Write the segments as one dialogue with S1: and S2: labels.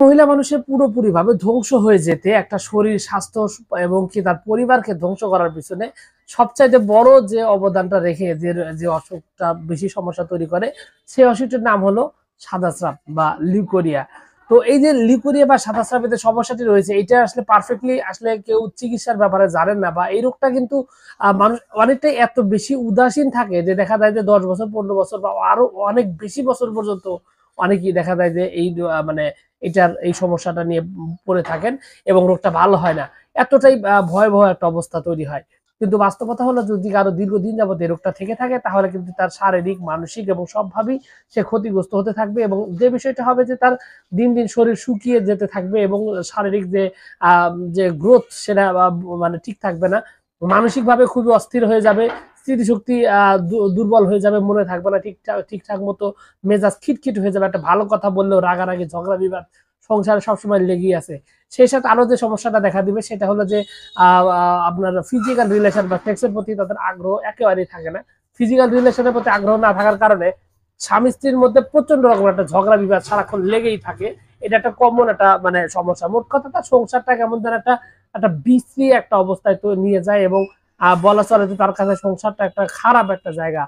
S1: মহিলা মানুষের পুরোপুরি ভাবে ধ্বংস হয়ে যেতে একটা শরীর স্বাস্থ্য এবং কি তার পরিবারকে ধ্বংস করার পিছনে সবচাইতে বড় যে অবদানটা রেখে যে অসুখটা বেশি সমস্যা তৈরি করে, সেই অসুখটার নাম হলো সাদা স্রাব বা লিউকোরিয়া। তো এই যে লিউকোরিয়া বা সাদা স্রাবের যে সমস্যাটি রয়েছে, এটা আসলে পারফেক্টলি আসলে কেউ চিকিৎসার ব্যাপারে জানেন না, বা এই রোগটা কিন্তু মানুষ অনেকটাই এত বেশি উদাসীন থাকে যে দেখা যায় যে 10 বছর 15 বছর বা আরো অনেক বেশি বছর পর্যন্ত অনেকেই দেখা যায় যে এই মানে এটার এই সমস্যাটা নিয়ে পড়ে থাকেন এবং রোগটা ভালো হয় না। এতটাই ভয়াবহ একটা অবস্থা তৈরি হয়। কিন্তু বাস্তবতা হলো, যদি কারো দীর্ঘদিন যাবত এই রোগটা থেকে থাকে, তাহলে কিন্তু তার শারীরিক, মানসিক এবং সবভাবেই সে ক্ষতিগ্রস্ত হতে থাকবে, এবং যে বিষয়টা হবে যে তার দিন দিন শরীর শুকিয়ে যেতে থাকবে এবং শারীরিক যে গ্রোথ সেটা মানে ঠিক থাকবে না। মানসিকভাবে খুবই অস্থির হয়ে যাবে, স্মৃতিশক্তি দুর্বল হয়ে যাবে, মনে থাকবে না ঠিকঠাক ঠিকঠাক মতো, মেজাজ খিটখিট হয়ে যাবে, একটা ভালো কথা বললেও রাগারাগি, ঝগড়া বিবাদ সংসারে সবসময় লেগেই আছে। সেই সাথে আরো যে সমস্যাটা দেখা দিবে সেটা হলো যে আপনার ফিজিক্যাল রিলেশন বা সেক্সের প্রতি তাদের আগ্রহ একেবারেই থাকে না। ফিজিক্যাল রিলেশনের প্রতি আগ্রহ না থাকার কারণে স্বামী স্ত্রীর মধ্যে প্রচন্ড রকম একটা ঝগড়া বিবাদ সারাক্ষণ লেগেই থাকে। এটা একটা কমন একটা মানে সমস্যা। মোট কথাটা, সংসারটা কেমন যেন একটা একটা বিশ্রী একটা অবস্থায় তো নিয়ে যায়, এবং বলা চলে যে তার কাছে সংসারটা একটা খারাপ একটা জায়গা,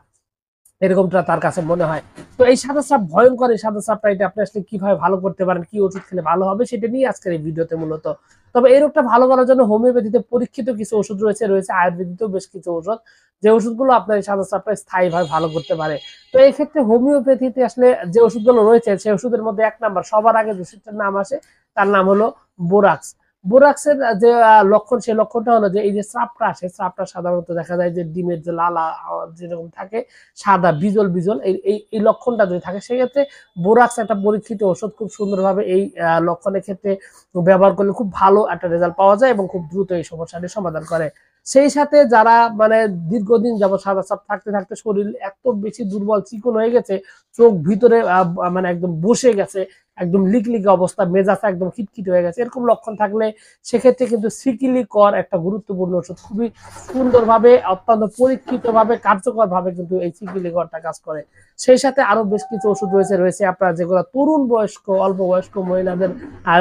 S1: এরকমটা তার কাছে মনে হয়। তো এই সাদা সাপ, ভয়ঙ্কর এই সাদা সাপটা, এটা আপনি আসলে কিভাবে ভালো করতে পারেন, কি ওষুধ খেলে ভালো হবে, সেটা নিয়ে আজকের এই ভিডিওতে মূলত। তবে এই রোগটা ভালো করার জন্য হোমিওপ্যাথিতে পরীক্ষিত কিছু ওষুধ রয়েছে আয়ুর্বেদিতেও বেশ কিছু ওষুধ, যে ওষুধগুলো আপনার এই সাদা সাপটা স্থায়ীভাবে ভালো করতে পারে। তো এই ক্ষেত্রে হোমিওপ্যাথিতে আসলে যে ওষুধগুলো রয়েছে, সেই ওষুধের মধ্যে 1 নাম্বার, সবার আগে যে ওষুধটার নাম আসে তার নাম হলো বোরাক্স। বোরাক্সের যে লক্ষণ, সেই লক্ষণটা হলো যে এই যে স্রাবটা আসে, স্রাবটা সাধারণত দেখা যায় যে ডিমের যে লালা যেরকম থাকে, সাদা বিজল বিজল, এই লক্ষণটা যদি থাকে, সেক্ষেত্রে বোরাক্স একটা পরীক্ষিত ওষুধ, খুব সুন্দরভাবে এই লক্ষণের ক্ষেত্রে ব্যবহার করলে খুব ভালো একটা রেজাল্ট পাওয়া যায় এবং খুব দ্রুত এই সমস্যাটি সমাধান করে। সেই সাথে যারা মানে দীর্ঘদিন যাবত সাদা সাপ থাকতে থাকতে শরীর এত বেশি দুর্বল চিকন হয়ে গেছে, চোখ ভিতরে মানে একদম বসে গেছে, একদম লিকলিকে অবস্থা, মেজাজ একদম খিটখিট হয়ে গেছে, এরকম লক্ষণ থাকলে সেক্ষেত্রে কিন্তু সিকিলিকর একটা গুরুত্বপূর্ণ ওষুধ, খুবই সুন্দরভাবে, অত্যন্ত পরীক্ষিতভাবে, কার্যকরভাবে কিন্তু এই সিকিলিকরটা কাজ করে। সেই সাথে আরো বেশ কিছু ওষুধ রয়েছে আপনার, যেগুলো তরুণ বয়স্ক, অল্প বয়স্ক মহিলাদের, আর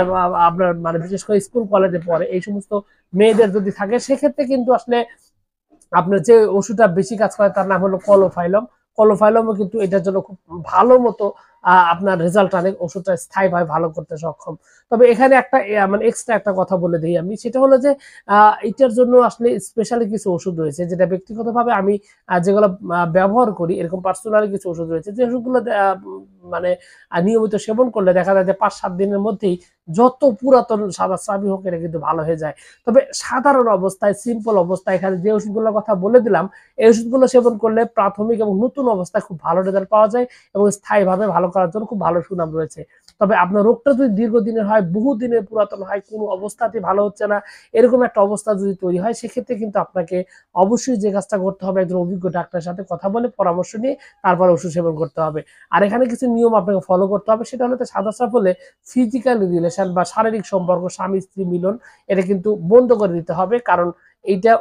S1: আপনার মানে বিশেষ করে স্কুল কলেজে পড়ে এই সমস্ত মেয়েদের যদি থাকে, সেক্ষেত্রে কিন্তু আসলে আপনার যে ওষুধটা বেশি কাজ করে তার নাম হলো কলোফাইলম। কলোফাইলমও কিন্তু এটার জন্য খুব ভালো মতো আপনার রেজাল্ট আনে, ওষুধটা স্থায়ীভাবে ভালো করতে সক্ষম। তবে এখানে একটা মানে এক্সট্রা একটা কথা বলে দিই আমি, সেটা হলো যে এটার জন্য আসলে স্পেশালি কিছু ওষুধ রয়েছে, যেটা ব্যক্তিগতভাবে আমি যেগুলো ব্যবহার করি, এরকম পার্সোনালি কিছু ওষুধ রয়েছে, যে ওষুধগুলো মানে নিয়মিত সেবন করলে দেখা যায় যে 5-7 দিনের মধ্যেই যত পুরাতন সাদা স্রাবই হোক, এটা কিন্তু ভালো হয়ে যায়। তবে সাধারণ অবস্থায়, সিম্পল অবস্থায়, এখানে যে ওষুধগুলোর কথা বলে দিলাম, এই ওষুধগুলো সেবন করলে প্রাথমিক এবং নতুন অবস্থায় খুব ভালো রেজাল্ট পাওয়া যায়, এবং স্থায়ীভাবে ভালো করার জন্য খুব ভালো সুনাম রয়েছে। তবে আপনার রোগটা যদি দীর্ঘদিনের হয়, বহুদিনের পুরাতন হয়, কোনো অবস্থাতেই ভালো হচ্ছে না, এরকম একটা অবস্থা যদি তৈরি হয়, সেক্ষেত্রে কিন্তু আপনাকে অবশ্যই যে কাজটা করতে হবে, একজন অভিজ্ঞ ডাক্তারের সাথে কথা বলে পরামর্শ নিয়ে তারপর ওষুধ সেবন করতে হবে। আর এখানে কিছু নিয়ম আপনাকে ফলো করতে হবে, সেটা হলো সাদা স্রাব হলে ফিজিক্যাল রিলেশন বা শারীরিক সম্পর্ক, স্বামী স্ত্রী মিলন, এটা কিন্তু বন্ধ করে দিতে হবে, কারণ এইটা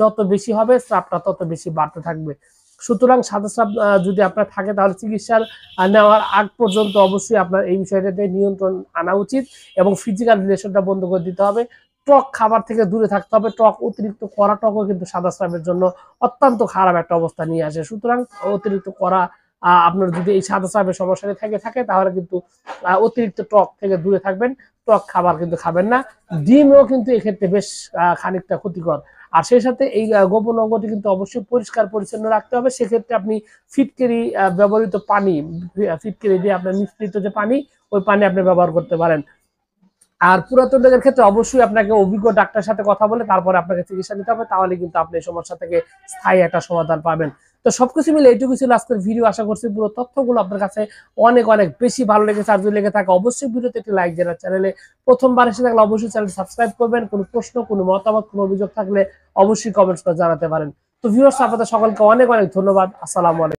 S1: যত বেশি হবে, স্রাবটা তত বেশি বাড়তে থাকবে। সুতরাং সাদা স্রাব যদি আপনার থাকে, তাহলে চিকিৎসার নেওয়ার আগ পর্যন্ত অবশ্যই আপনার এই বিষয়টাতে নিয়ন্ত্রণ আনা উচিত, এবং ফিজিক্যাল রিলেশনটা বন্ধ করে দিতে হবে। টক খাবার থেকে দূরে থাকতে হবে। টক, অতিরিক্ত কড়া টকও কিন্তু সাদা স্রাবের জন্য অত্যন্ত খারাপ একটা অবস্থা নিয়ে আসে। সুতরাং অতিরিক্ত কড়া, আপনার যদি এই সাদা স্রাবের সমস্যাটা থাকে, তাহলে কিন্তু অতিরিক্ত টক থেকে দূরে থাকবেন। টক খাবার কিন্তু খাবেন না। ডিমও কিন্তু এক্ষেত্রে বেশ খানিকটা ক্ষতিকর। আর সেই সাথে এই গোপন অঙ্গটি কিন্তু অবশ্যই পরিষ্কার পরিচ্ছন্ন রাখতে হবে। সেক্ষেত্রে আপনি ফিটকিরি ব্যবহৃত পানি, ফিটকিরি দিয়ে আপনার মিশ্রিত যে পানি, ওই পানি আপনি ব্যবহার করতে পারেন। আর পুরাতন রোগের ক্ষেত্রে অবশ্যই আপনাকে অভিজ্ঞ ডাক্তারের সাথে কথা বলে তারপরে আপনাকে চিকিৎসা নিতে হবে, তাহলে কিন্তু আপনি এই সমস্যা থেকে স্থায়ী একটা সমাধান পাবেন। তো সবকিছু মিলে এইটুকু ছিল আজকের ভিডিও। আশা করছি পুরো তথ্যগুলো আপনার কাছে অনেক অনেক বেশি ভালো লেগেছে। আর যদি লেগে থাকে, অবশ্যই ভিডিওতে একটি লাইক দেন। চ্যানেলে প্রথমবার এসে থাকলে অবশ্যই চ্যানেল সাবস্ক্রাইব করবেন। কোনো প্রশ্ন, কোনো মতামত, কোনো অভিযোগ থাকলে অবশ্যই কমেন্টস করে জানাতে পারেন। তো ভিউয়ার্স, আপনাদের সকলকে অনেক অনেক ধন্যবাদ। আসসালামু আলাইকুম।